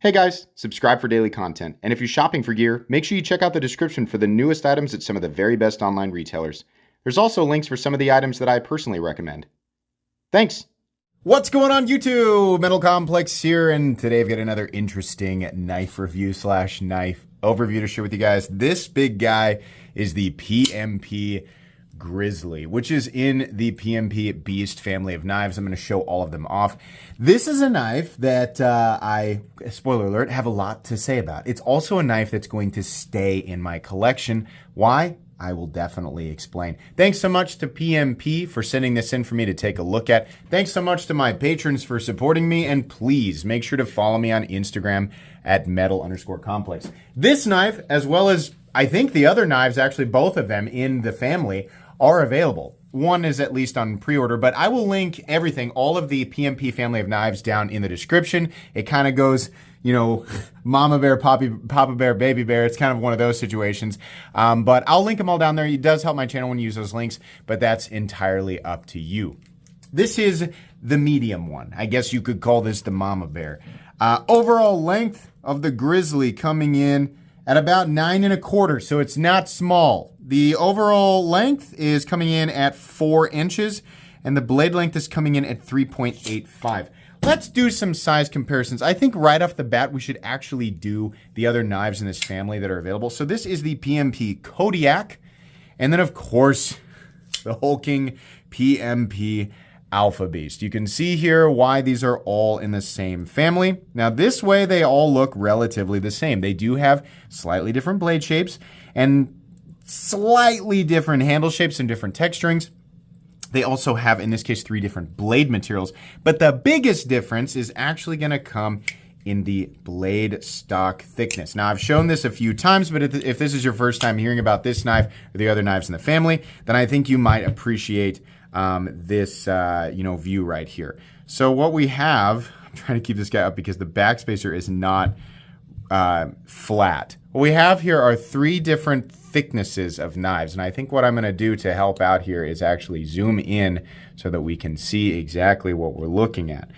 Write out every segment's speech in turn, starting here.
Hey guys, subscribe for daily content. And if you're shopping for gear, make sure you check out the description for the newest items at some of the very best online retailers. There's also links for some of the items that I personally recommend. Thanks! What's going on YouTube? Metal Complex here, and today I've got another interesting knife review / knife overview to share with you guys. This big guy is the PMP Grizzly, which is in the PMP Beast family of knives. I'm going to show all of them off. This is a knife that spoiler alert, have a lot to say about. It's also a knife that's going to stay in my collection. Why? I will definitely explain. Thanks so much to PMP for sending this in for me to take a look at. Thanks so much to my patrons for supporting me, and please make sure to follow me on Instagram at metal_complex. This knife, as well as I think the other knives, actually both of them in the family, are available. One is at least on pre-order, but I will link everything, all of the PMP family of knives down in the description. It kind of goes, you know, mama bear, papa bear, baby bear. It's kind of one of those situations. But I'll link them all down there. It does help my channel when you use those links, but that's entirely up to you. This is the medium one. I guess you could call this the mama bear. Overall length of the Grizzly coming in at about 9 1/4, so it's not small. The overall length is coming in at 4 inches, and the blade length is coming in at 3.85. Let's do some size comparisons. I think right off the bat, we should actually do the other knives in this family that are available. So this is the PMP Kodiak, and then of course, the hulking PMP Alpha Beast. You can see here why these are all in the same family. Now this way, they all look relatively the same. They do have slightly different blade shapes and slightly different handle shapes and different texturings. They also have, in this case, 3 different blade materials. But the biggest difference is actually going to come in the blade stock thickness. Now, I've shown this a few times, but if this is your first time hearing about this knife or the other knives in the family, then I think you might appreciate this view right here. So what we have, I'm trying to keep this guy up because the backspacer is not flat. What we have here are 3 different thicknesses of knives, and I think what I'm going to do to help out here is actually zoom in so that we can see exactly what we're looking at.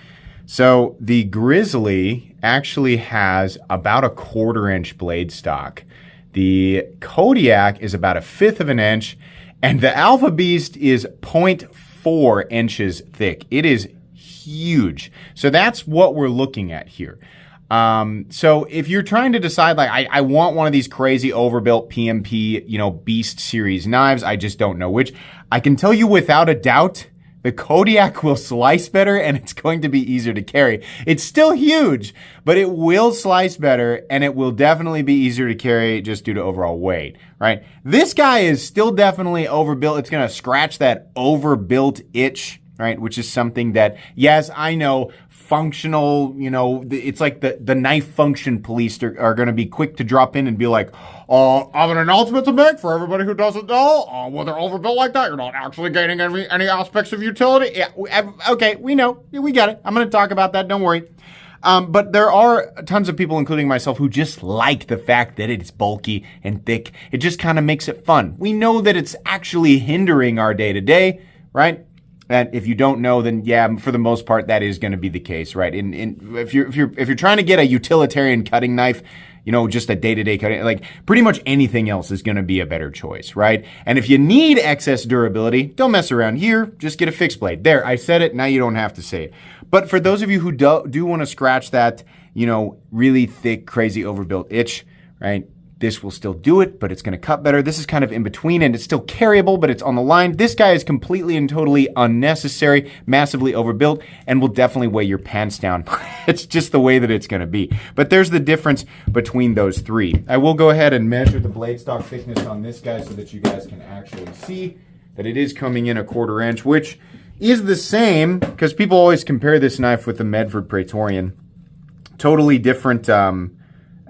So the Grizzly actually has about 1/4 inch blade stock. The Kodiak is about 1/5 of an inch, and the Alpha Beast is 0.4 inches thick. It is huge. So that's what we're looking at here. So if you're trying to decide, like, I want one of these crazy overbuilt PMP, Beast series knives, I just don't know which. I can tell you without a doubt, the Kodiak will slice better and it's going to be easier to carry. It's still huge, but it will slice better and it will definitely be easier to carry just due to overall weight, right? This guy is still definitely overbuilt. It's going to scratch that overbuilt itch, right? Which is something that, yes, I know, functional, it's like the knife function police are going to be quick to drop in and be like, I have an announcement to make for everybody who doesn't know. When they're overbuilt like that, you're not actually gaining any aspects of utility. Yeah, okay, we know. We got it. I'm going to talk about that. Don't worry. But there are tons of people, including myself, who just like the fact that it's bulky and thick. It just kind of makes it fun. We know that it's actually hindering our day-to-day, right? And if you don't know, then yeah, for the most part, that is going to be the case, right? If you're trying to get a utilitarian cutting knife, just a day-to-day cutting, like pretty much anything else is going to be a better choice, right? And if you need excess durability, don't mess around here. Just get a fixed blade. There, I said it. Now you don't have to say it. But for those of you who do want to scratch that, really thick, crazy overbuilt itch, right? This will still do it, but it's going to cut better. This is kind of in between, and it's still carryable, but it's on the line. This guy is completely and totally unnecessary, massively overbuilt, and will definitely weigh your pants down. It's just the way that it's going to be. But there's the difference between those 3. I will go ahead and measure the blade stock thickness on this guy so that you guys can actually see that it is coming in 1/4 inch, which is the same, because people always compare this knife with the Medford Praetorian. Totally different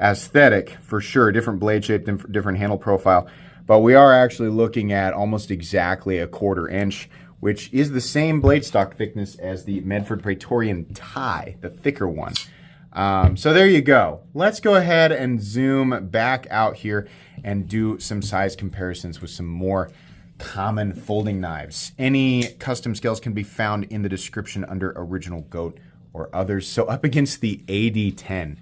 aesthetic for sure, different blade shape, different handle profile, but we are actually looking at almost exactly 1/4 inch, which is the same blade stock thickness as the Medford Praetorian tie, the thicker one. So there you go. Let's go ahead and zoom back out here and do some size comparisons with some more common folding knives. Any custom scales can be found in the description under Original Goat or others. So up against the AD10.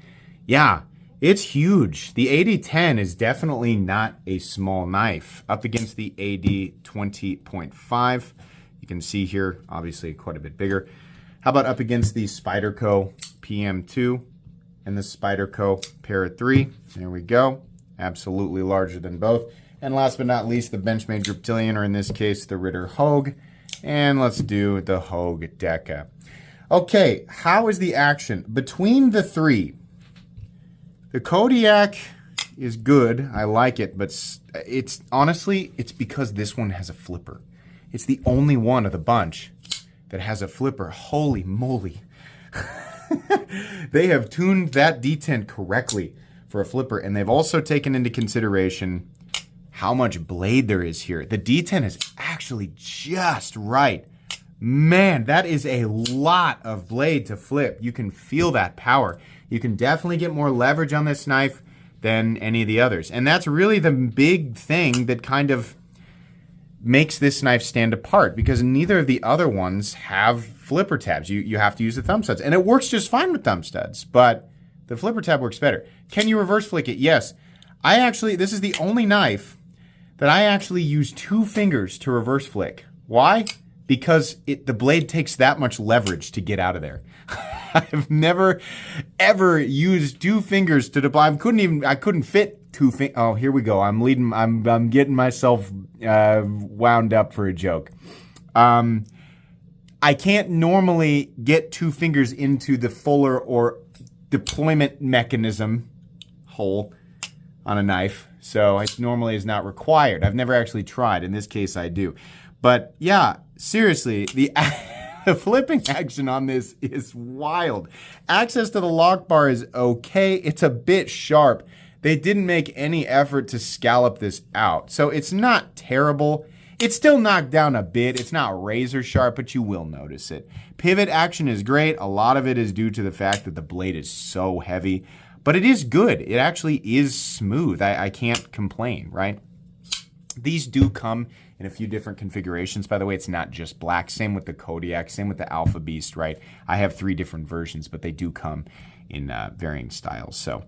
Yeah, it's huge. The AD10 is definitely not a small knife. Up against the AD20.5. You can see here, obviously quite a bit bigger. How about up against the Spyderco PM2 and the Spyderco Para 3? There we go. Absolutely larger than both. And last but not least, the Benchmade Griptilian, or in this case, the Ritter Hogue. And let's do the Hogue Deca. Okay, how is the action? Between the three, the Kodiak is good. I like it, but it's honestly, it's because this one has a flipper. It's the only one of the bunch that has a flipper. Holy moly. They have tuned that detent correctly for a flipper, and they've also taken into consideration how much blade there is here. The detent is actually just right. Man, that is a lot of blade to flip. You can feel that power. You can definitely get more leverage on this knife than any of the others. And that's really the big thing that kind of makes this knife stand apart, because neither of the other ones have flipper tabs. You have to use the thumb studs. And it works just fine with thumb studs, but the flipper tab works better. Can you reverse flick it? Yes. This is the only knife that I actually use 2 fingers to reverse flick. Why? Because the blade takes that much leverage to get out of there. I've never, ever used 2 fingers to deploy. I couldn't fit 2 fingers. Oh, here we go. I'm getting myself wound up for a joke. I can't normally get 2 fingers into the fuller or deployment mechanism hole on a knife. So it normally is not required. I've never actually tried. In this case, I do. But yeah, seriously, the flipping action on this is wild. Access to the lock bar is okay. It's a bit sharp. They didn't make any effort to scallop this out. So it's not terrible. It's still knocked down a bit. It's not razor sharp, but you will notice it. Pivot action is great. A lot of it is due to the fact that the blade is so heavy. But it is good. It actually is smooth. I can't complain, right? These do come in a few different configurations. By the way, it's not just black. Same with the Kodiak, same with the Alpha Beast, right? I have 3 different versions, but they do come in varying styles. So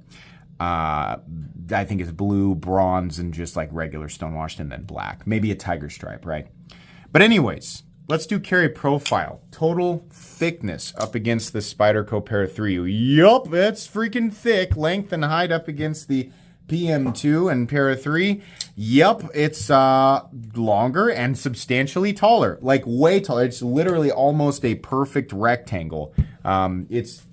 I think it's blue, bronze, and just like regular stonewashed, and then black. Maybe a tiger stripe, right? But anyways, let's do carry profile. Total thickness up against the Spyderco Para 3. Yup, that's freaking thick. Length and height up against the PM2 and Para 3. Yup, it's longer and substantially taller. Like way taller. It's literally almost a perfect rectangle. It's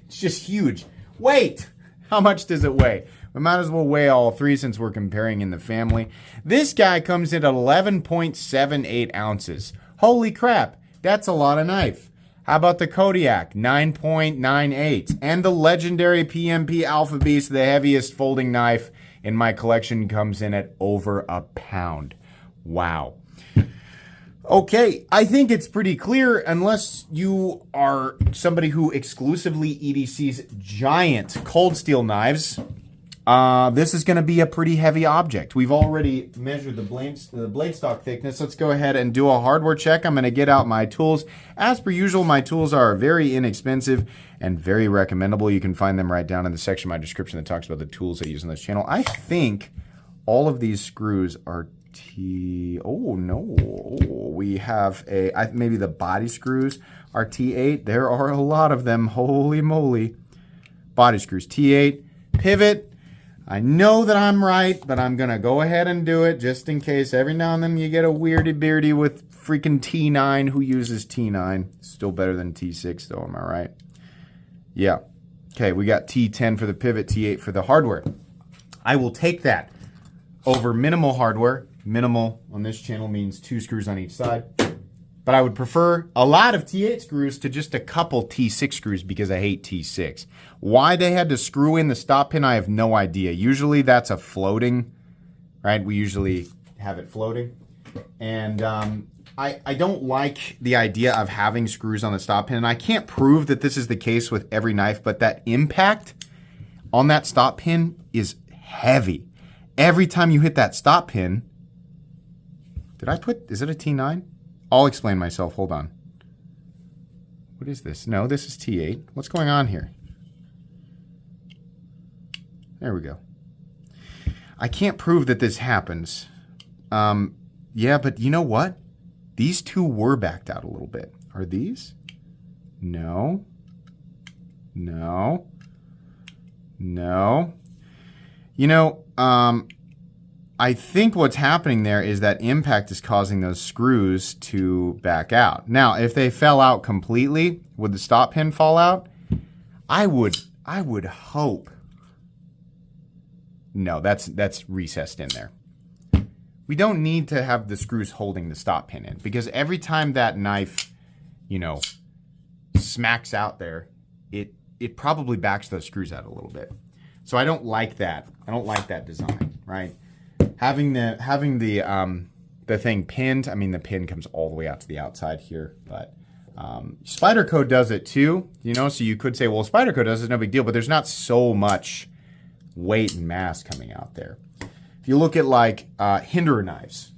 just huge. Wait, how much does it weigh? We might as well weigh all 3 since we're comparing in the family. This guy comes in at 11.78 ounces. Holy crap, that's a lot of knife. How about the Kodiak, 9.98. And the legendary PMP Alpha Beast, the heaviest folding knife in my collection, comes in at over a pound. Wow. Okay, I think it's pretty clear, unless you are somebody who exclusively EDCs giant cold steel knives, this is going to be a pretty heavy object. We've already measured the blade stock thickness. Let's go ahead and do a hardware check. I'm going to get out my tools. As per usual, my tools are very inexpensive and very recommendable. You can find them right down in the section of my description that talks about the tools I use on this channel. I think all of these screws are oh no, we have maybe the body screws are T8. There are a lot of them. Holy moly. Body screws T8. Pivot. I know that I'm right, but I'm going to go ahead and do it just in case. Every now and then you get a weirdy beardy with freaking T9. Who uses T9? Still better than T6 though, am I right? Yeah. Okay, we got T10 for the pivot, T8 for the hardware. I will take that over minimal hardware. Minimal on this channel means 2 screws on each side. But I would prefer a lot of T8 screws to just a couple T6 screws because I hate T6. Why they had to screw in the stop pin, I have no idea. Usually that's a floating, right? We usually have it floating. And I don't like the idea of having screws on the stop pin. And I can't prove that this is the case with every knife, but that impact on that stop pin is heavy. Every time you hit that stop pin, is it a T9? I'll explain myself. Hold on. What is this? No, this is T8. What's going on here? There we go. I can't prove that this happens. Yeah, but you know what? These two were backed out a little bit. Are these? No. No. No. You know, I think what's happening there is that impact is causing those screws to back out. Now, if they fell out completely, would the stop pin fall out? I would hope. No, that's recessed in there. We don't need to have the screws holding the stop pin in, because every time that knife, you know, smacks out there, it probably backs those screws out a little bit. So I don't like that. I don't like that design, right? Having the thing pinned, I mean, the pin comes all the way out to the outside here, but Spyderco does it too, you know, so you could say, well, Spyderco does it, no big deal, but there's not so much weight and mass coming out there. If you look at like Hinderer knives,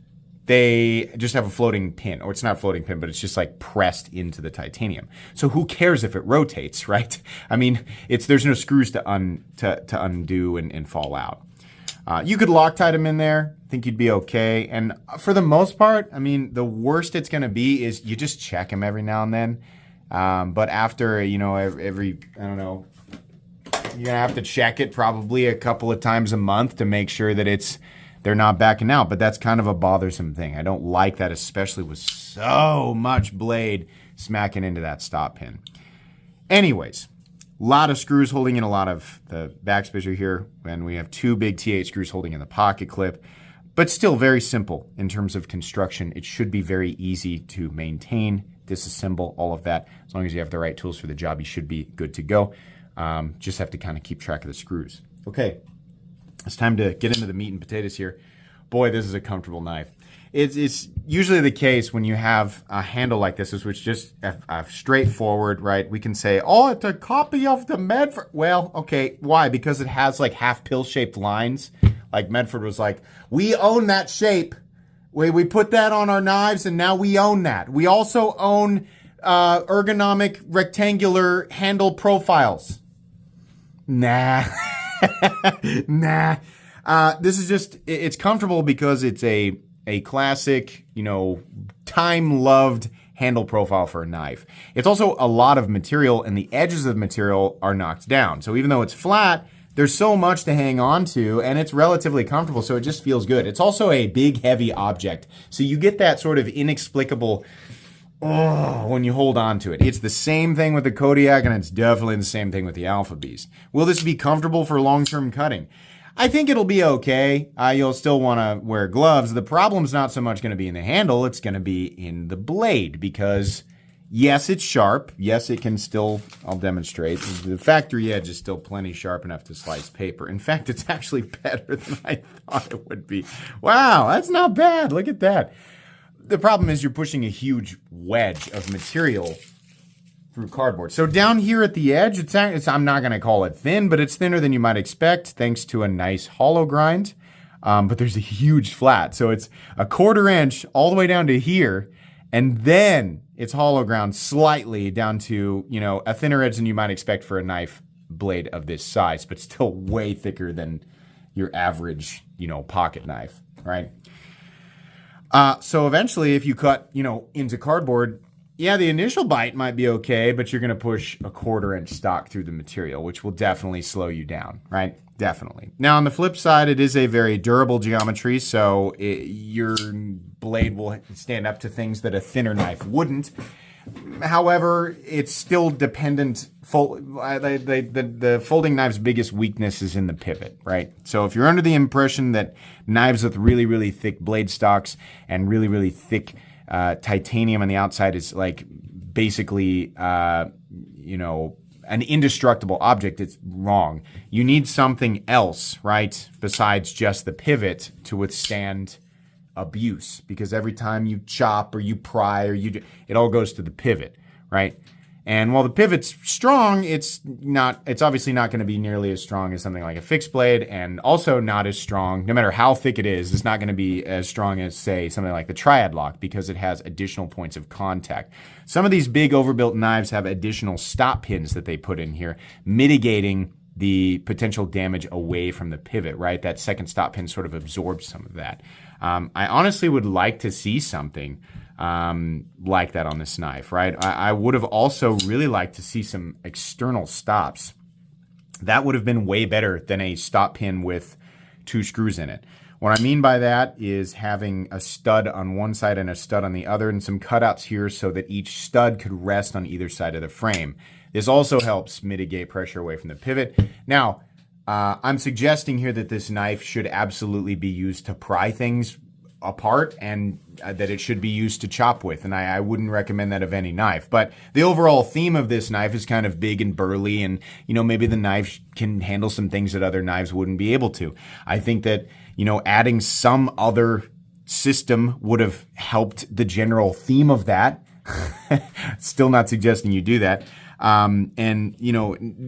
they just have a floating pin, or it's not a floating pin, but it's just like pressed into the titanium. So who cares if it rotates, right? I mean, there's no screws to undo and fall out. You could Loctite them in there. I think you'd be okay. And for the most part, I mean, the worst it's going to be is you just check them every now and then. But after, you know, every I don't know, you're going to have to check it probably a couple of times a month to make sure that they're not backing out. But that's kind of a bothersome thing. I don't like that, especially with so much blade smacking into that stop pin. Anyways. A lot of screws holding in a lot of the backspacer here, and we have two big T8 screws holding in the pocket clip, but still very simple in terms of construction. It should be very easy to maintain, disassemble, all of that. As long as you have the right tools for the job, you should be good to go. Just have to kind of keep track of the screws. Okay, it's time to get into the meat and potatoes here. Boy, this is a comfortable knife. It's usually the case when you have a handle like this, which is just a straightforward, right? We can say, oh, it's a copy of the Medford. Well, okay, why? Because it has like half pill-shaped lines. Like Medford was like, we own that shape. We put that on our knives, and now we own that. We also own ergonomic rectangular handle profiles. Nah. Nah. This is just, it's comfortable because it's a classic, you know, time-loved handle profile for a knife. It's also a lot of material, and the edges of the material are knocked down. So even though it's flat, there's so much to hang on to, and it's relatively comfortable, so it just feels good. It's also a big, heavy object, so you get that sort of inexplicable when you hold on to it. It's the same thing with the Kodiak, and it's definitely the same thing with the Alpha Beast. Will this be comfortable for long-term cutting? I think it'll be okay. You'll still want to wear gloves. The problem's not so much going to be in the handle. It's going to be in the blade because, yes, it's sharp. Yes, it can still, I'll demonstrate. The factory edge is still plenty sharp enough to slice paper. In fact, it's actually better than I thought it would be. Wow, that's not bad. Look at that. The problem is you're pushing a huge wedge of material through cardboard. So down here at the edge, it's I'm not going to call it thin, but it's thinner than you might expect thanks to a nice hollow grind. But there's a huge flat. So it's a 1/4 inch all the way down to here, and then it's hollow ground slightly down to, you know, a thinner edge than you might expect for a knife blade of this size, but still way thicker than your average, you know, pocket knife, right? So eventually, if you cut, you know, into cardboard, yeah, the initial bite might be okay, but you're going to push a 1/4 inch stock through the material, which will definitely slow you down, right? Definitely. Now, on the flip side, it is a very durable geometry, so your blade will stand up to things that a thinner knife wouldn't. However, it's still dependent. The folding knife's biggest weakness is in the pivot, right? So if you're under the impression that knives with really, really thick blade stocks and really, really thick titanium on the outside is like basically, you know, an indestructible object, it's wrong. You need something else, right, besides just the pivot to withstand abuse, because every time you chop or you pry or it all goes to the pivot, right? And while the pivot's strong, it's obviously not going to be nearly as strong as something like a fixed blade, and also not as strong, no matter how thick it is, it's not going to be as strong as, say, something like the Triad Lock, because it has additional points of contact. Some of these big overbuilt knives have additional stop pins that they put in here, mitigating the potential damage away from the pivot, right? That second stop pin sort of absorbs some of that. I honestly would like to see something like that on this knife, right? I would have also really liked to see some external stops. That would have been way better than a stop pin with 2 screws in it. What I mean by that is having a stud on one side and a stud on the other, and some cutouts here so that each stud could rest on either side of the frame. This also helps mitigate pressure away from the pivot. Now, I'm suggesting here that this knife should absolutely be used to pry things apart, and that it should be used to chop with, and I wouldn't recommend that of any knife. But the overall theme of this knife is kind of big and burly, and maybe the knife can handle some things that other knives wouldn't be able to. I think that adding some other system would have helped the general theme of that. Still not suggesting you do that.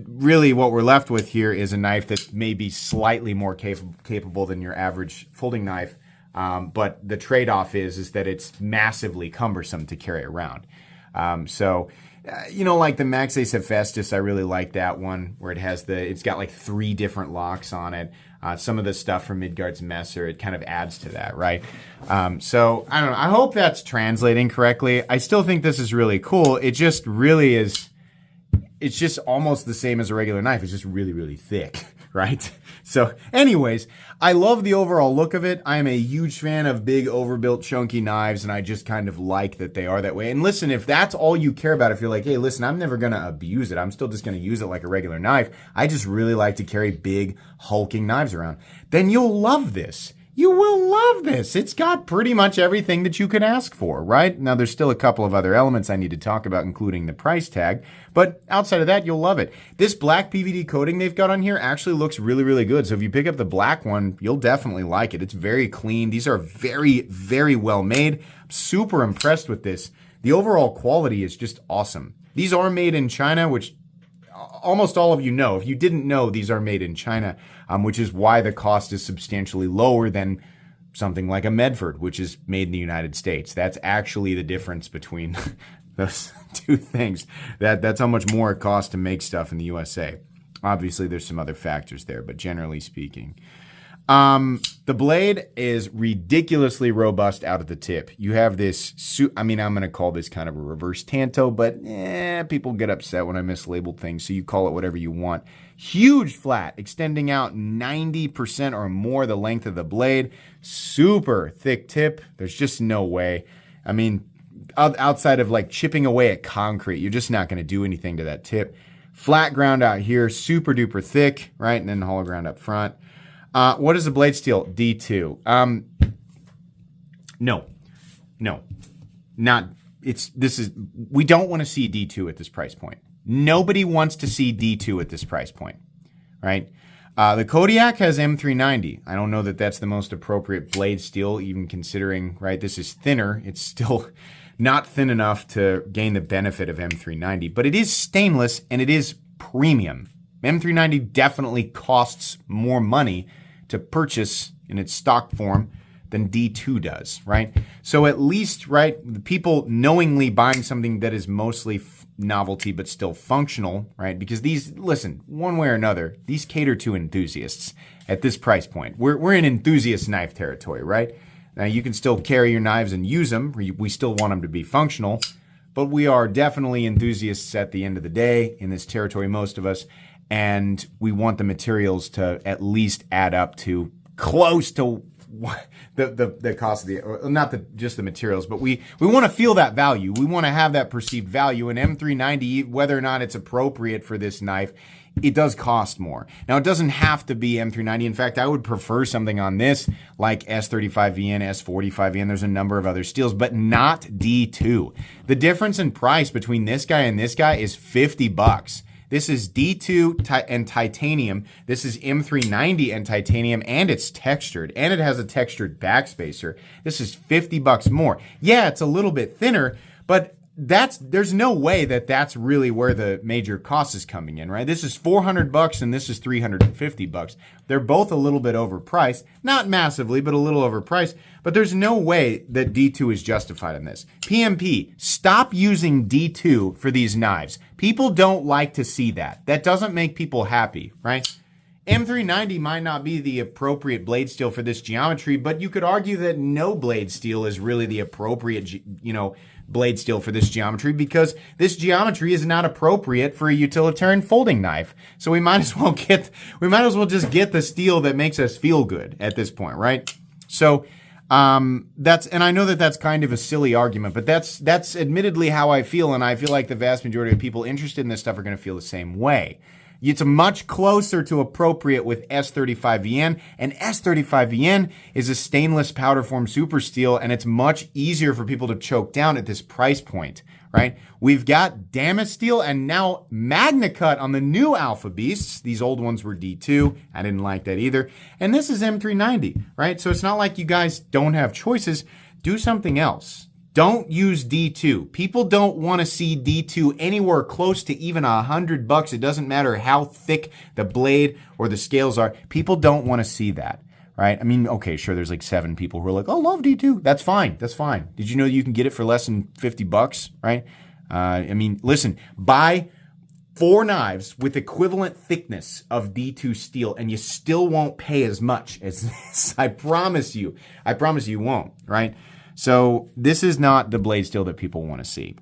Really what we're left with here is a knife that may be slightly more capable than your average folding knife. But the trade-off is that it's massively cumbersome to carry around. Like the Max Ace Hephaestus, I really like that one where it's got like 3 different locks on it. Some of the stuff from Midgard's Messer, it kind of adds to that, right? So I don't know. I hope that's translating correctly. I still think this is really cool. It just really is. It's just almost the same as a regular knife. It's just really, really thick, right? So anyways, I love the overall look of it. I am a huge fan of big, overbuilt, chunky knives, and I just kind of like that they are that way. And listen, if that's all you care about, if you're like, hey, listen, I'm never going to abuse it. I'm still just going to use it like a regular knife. I just really like to carry big, hulking knives around. Then you'll love this. You will love this. It's got pretty much everything that you could ask for, right? Now, there's still a couple of other elements I need to talk about, including the price tag. But outside of that, you'll love it. This black PVD coating they've got on here actually looks really, really good. So if you pick up the black one, you'll definitely like it. It's very clean. These are very, very well made. I'm super impressed with this. The overall quality is just awesome. These are made in China, which almost all of you know. If you didn't know, these are made in China, which is why the cost is substantially lower than something like a Medford, which is made in the United States. That's actually the difference between those two things. That's how much more it costs to make stuff in the USA. Obviously, there's some other factors there, but generally speaking. The blade is ridiculously robust out at the tip. You have this, I'm going to call this kind of a reverse tanto, but people get upset when I mislabel things, so you call it whatever you want. Huge flat, extending out 90% or more the length of the blade. Super thick tip. There's just no way. Outside of like chipping away at concrete, you're just not going to do anything to that tip. Flat ground out here, super duper thick, right? And then hollow ground up front. What is the blade steel? D2. No. We don't want to see D2 at this price point. Nobody wants to see D2 at this price point, right? The Kodiak has M390. I don't know that that's the most appropriate blade steel, even considering, right, this is thinner. It's still not thin enough to gain the benefit of M390, but it is stainless and it is premium. M390 definitely costs more money to purchase in its stock form than D2 does, right? So at least, right, the people knowingly buying something that is mostly novelty but still functional, right? Because these, listen, one way or another, these cater to enthusiasts at this price point. We're in enthusiast knife territory, right? Now, you can still carry your knives and use them. We still want them to be functional, but we are definitely enthusiasts at the end of the day in this territory, most of us. And we want the materials to at least add up to close to the cost of just the materials, but we want to feel that value. We want to have that perceived value. And M390, whether or not it's appropriate for this knife, it does cost more. Now, it doesn't have to be M390. In fact, I would prefer something on this like S35VN, S45VN. There's a number of other steels, but not D2. The difference in price between this guy and this guy is $50. This is D2 and titanium. This is M390 and titanium, and it's textured, and it has a textured backspacer. This is $50 more. Yeah, it's a little bit thinner, but there's no way that's really where the major cost is coming in, right? This is $400 and this is $350. They're both a little bit overpriced, not massively, but a little overpriced. But there's no way that D2 is justified in this. PMP, stop using D2 for these knives. People don't like to see that. That doesn't make people happy, right? M390 might not be the appropriate blade steel for this geometry, but you could argue that no blade steel is really the appropriate, blade steel for this geometry, because this geometry is not appropriate for a utilitarian folding knife. So we might as well just get the steel that makes us feel good at this point, right? So and I know that that's kind of a silly argument, but that's admittedly how I feel, and I feel like the vast majority of people interested in this stuff are going to feel the same way. It's much closer to appropriate with S35VN, and S35VN is a stainless powder form super steel, and it's much easier for people to choke down at this price point, right? We've got Damascus steel and now Magna Cut on the new Alpha Beasts. These old ones were D2. I didn't like that either. And this is M390, right? So it's not like you guys don't have choices. Do something else. Don't use D2. People don't want to see D2 anywhere close to even $100. It doesn't matter how thick the blade or the scales are. People don't want to see that, right? I mean, okay, sure, there's like 7 people who are like, oh, love D2. That's fine. That's fine. Did you know you can get it for less than $50, right? I mean, listen, buy 4 knives with equivalent thickness of D2 steel, and you still won't pay as much as this. I promise you. I promise you won't, right? So this is not the blade steel that people want to see.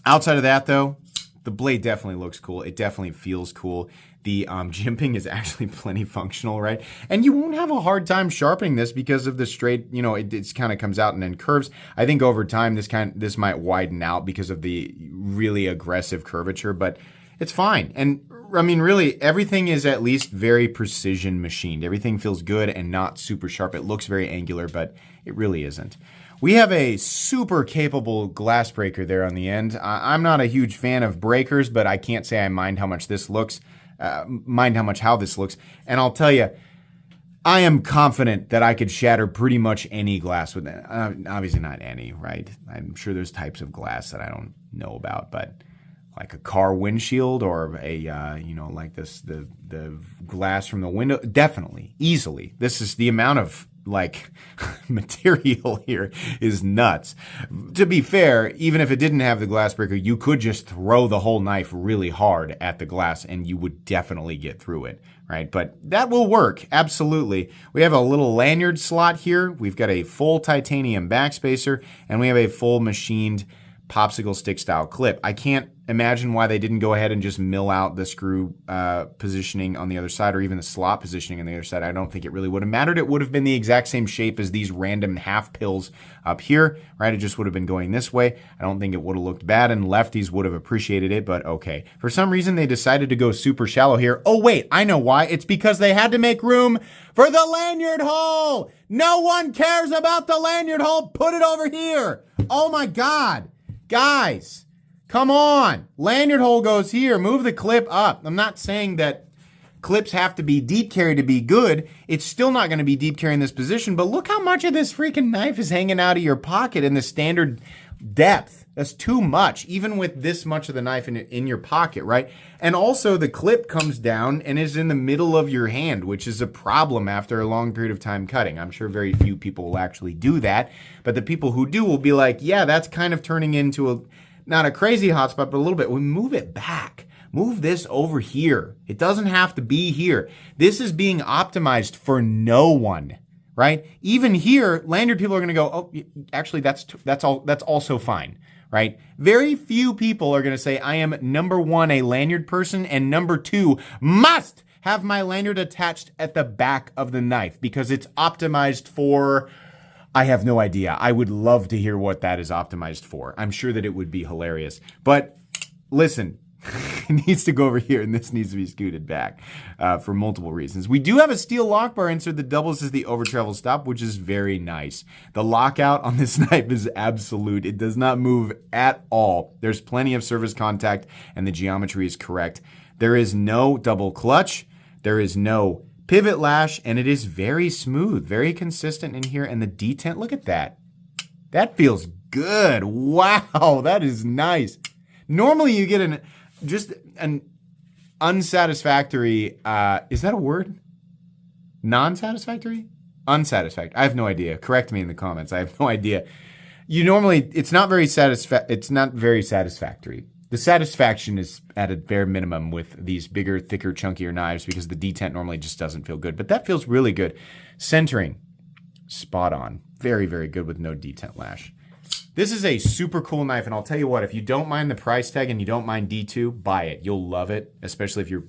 Outside of that, though, the blade definitely looks cool. It definitely feels cool. The jimping is actually plenty functional, right? And you won't have a hard time sharpening this because of the straight, it kind of comes out and then curves. I think over time this might widen out because of the really aggressive curvature, but it's fine. And I mean, really, everything is at least very precision machined. Everything feels good and not super sharp. It looks very angular, but it really isn't. We have a super capable glass breaker there on the end. I'm not a huge fan of breakers, but I can't say I mind how much this looks, how this looks. And I'll tell you, I am confident that I could shatter pretty much any glass with it. Obviously not any, right? I'm sure there's types of glass that I don't know about, but like a car windshield or a, like the glass from the window, definitely, easily. This is the amount of material here is nuts. To be fair, even if it didn't have the glass breaker, you could just throw the whole knife really hard at the glass and you would definitely get through it, right? But that will work, absolutely. We have a little lanyard slot here. We've got a full titanium backspacer, and we have a full machined popsicle stick style clip. I can't imagine why they didn't go ahead and just mill out the screw positioning on the other side, or even the slot positioning on the other side. I don't think it really would have mattered. It would have been the exact same shape as these random half pills up here, right? It just would have been going this way. I don't think it would have looked bad, and lefties would have appreciated it, but okay. For some reason, they decided to go super shallow here. Oh, wait, I know why. It's because they had to make room for the lanyard hole. No one cares about the lanyard hole. Put it over here. Oh my God. Guys, come on. Lanyard hole goes here. Move the clip up. I'm not saying that clips have to be deep carry to be good. It's still not going to be deep carry in this position, but look how much of this freaking knife is hanging out of your pocket in the standard depth. That's too much, even with this much of the knife in your pocket, right? And also the clip comes down and is in the middle of your hand, which is a problem after a long period of time cutting. I'm sure very few people will actually do that, but the people who do will be like, yeah, that's kind of turning into not a crazy hotspot, but a little bit. We move it back. Move this over here. It doesn't have to be here. This is being optimized for no one, right? Even here, lanyard people are going to go, oh, actually, that's also fine, right? Very few people are going to say, I am number 1, a lanyard person, and number 2, must have my lanyard attached at the back of the knife because it's optimized for, I have no idea. I would love to hear what that is optimized for. I'm sure that it would be hilarious. But listen, it needs to go over here, and this needs to be scooted back for multiple reasons. We do have a steel lock bar insert that doubles as the over travel stop, which is very nice. The lockout on this knife is absolute. It does not move at all. There's plenty of surface contact, and the geometry is correct. There is no double clutch. There is no pivot lash, and it is very smooth, very consistent in here. And the detent, look at that. That feels good. Wow, that is nice. Normally you get an unsatisfactory, is that a word? Non-satisfactory? Unsatisfactory. I have no idea. Correct me in the comments. I have no idea. It's not very satisfactory. The satisfaction is at a bare minimum with these bigger, thicker, chunkier knives because the detent normally just doesn't feel good. But that feels really good. Centering, spot on. Very, very good with no detent lash. This is a super cool knife, and I'll tell you what, if you don't mind the price tag and you don't mind D2, buy it. You'll love it, especially if you're,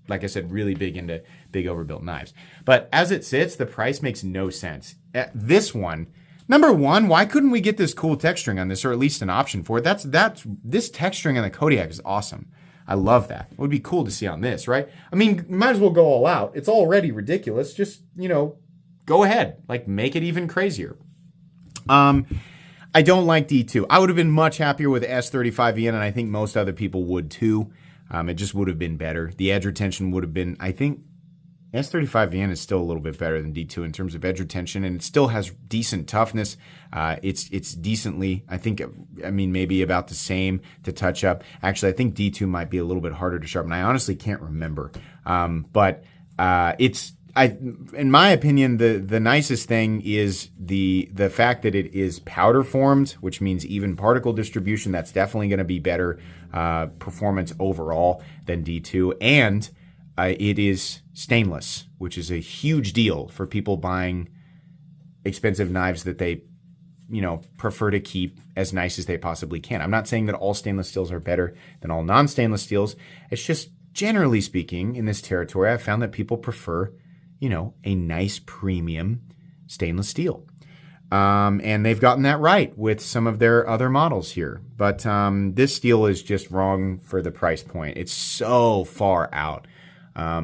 like I said, really big into big overbuilt knives. But as it sits, the price makes no sense. This one, number one, why couldn't we get this cool texturing on this, or at least an option for it? This texturing on the Kodiak is awesome. I love that. It would be cool to see on this, right? I mean, might as well go all out. It's already ridiculous. Just, go ahead. Like, make it even crazier. I don't like D2. I would have been much happier with S35VN, and I think most other people would too. It just would have been better. The edge retention would have been, I think, S35VN is still a little bit better than D2 in terms of edge retention, and it still has decent toughness. It's decently, maybe about the same to touch up. Actually, I think D2 might be a little bit harder to sharpen. I honestly can't remember. In my opinion, the nicest thing is the fact that it is powder formed, which means even particle distribution. That's definitely going to be better performance overall than D2. And it is stainless, which is a huge deal for people buying expensive knives that they, prefer to keep as nice as they possibly can. I'm not saying that all stainless steels are better than all non-stainless steels. It's just, generally speaking, in this territory, I've found that people prefer a nice premium stainless steel. And they've gotten that right with some of their other models here. But this steel is just wrong for the price point. It's so far out.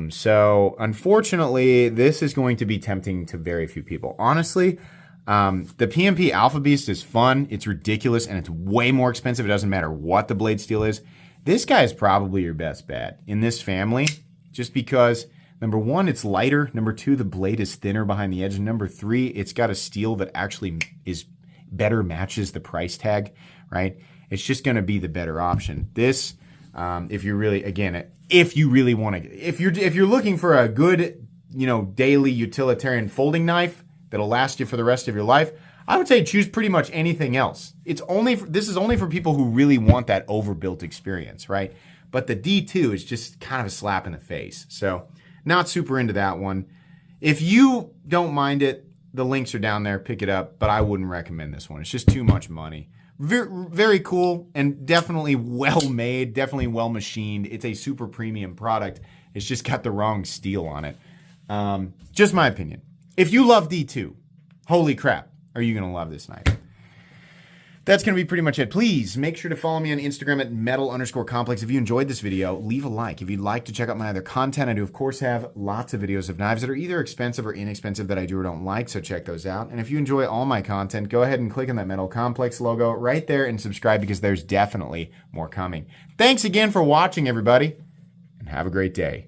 So unfortunately, this is going to be tempting to very few people. Honestly, the PMP Alpha Beast is fun. It's ridiculous, and it's way more expensive. It doesn't matter what the blade steel is. This guy is probably your best bet in this family, just because number one, it's lighter. Number two, the blade is thinner behind the edge. And number three, it's got a steel that actually is better matches the price tag, right? It's just going to be the better option. This, if you really want to, if you're looking for a good, daily utilitarian folding knife that'll last you for the rest of your life, I would say choose pretty much anything else. This is only for people who really want that overbuilt experience, right? But the D2 is just kind of a slap in the face. So, not super into that one. If you don't mind it, the links are down there. Pick it up, but I wouldn't recommend this one. It's just too much money. Very, very cool and definitely well made, definitely well machined. It's a super premium product. It's just got the wrong steel on it. Just my opinion. If you love D2, holy crap, are you going to love this knife? That's going to be pretty much it. Please make sure to follow me on Instagram at metal_complex. If you enjoyed this video, leave a like. If you'd like to check out my other content, I do, of course, have lots of videos of knives that are either expensive or inexpensive that I do or don't like, so check those out. And if you enjoy all my content, go ahead and click on that Metal Complex logo right there and subscribe because there's definitely more coming. Thanks again for watching, everybody, and have a great day.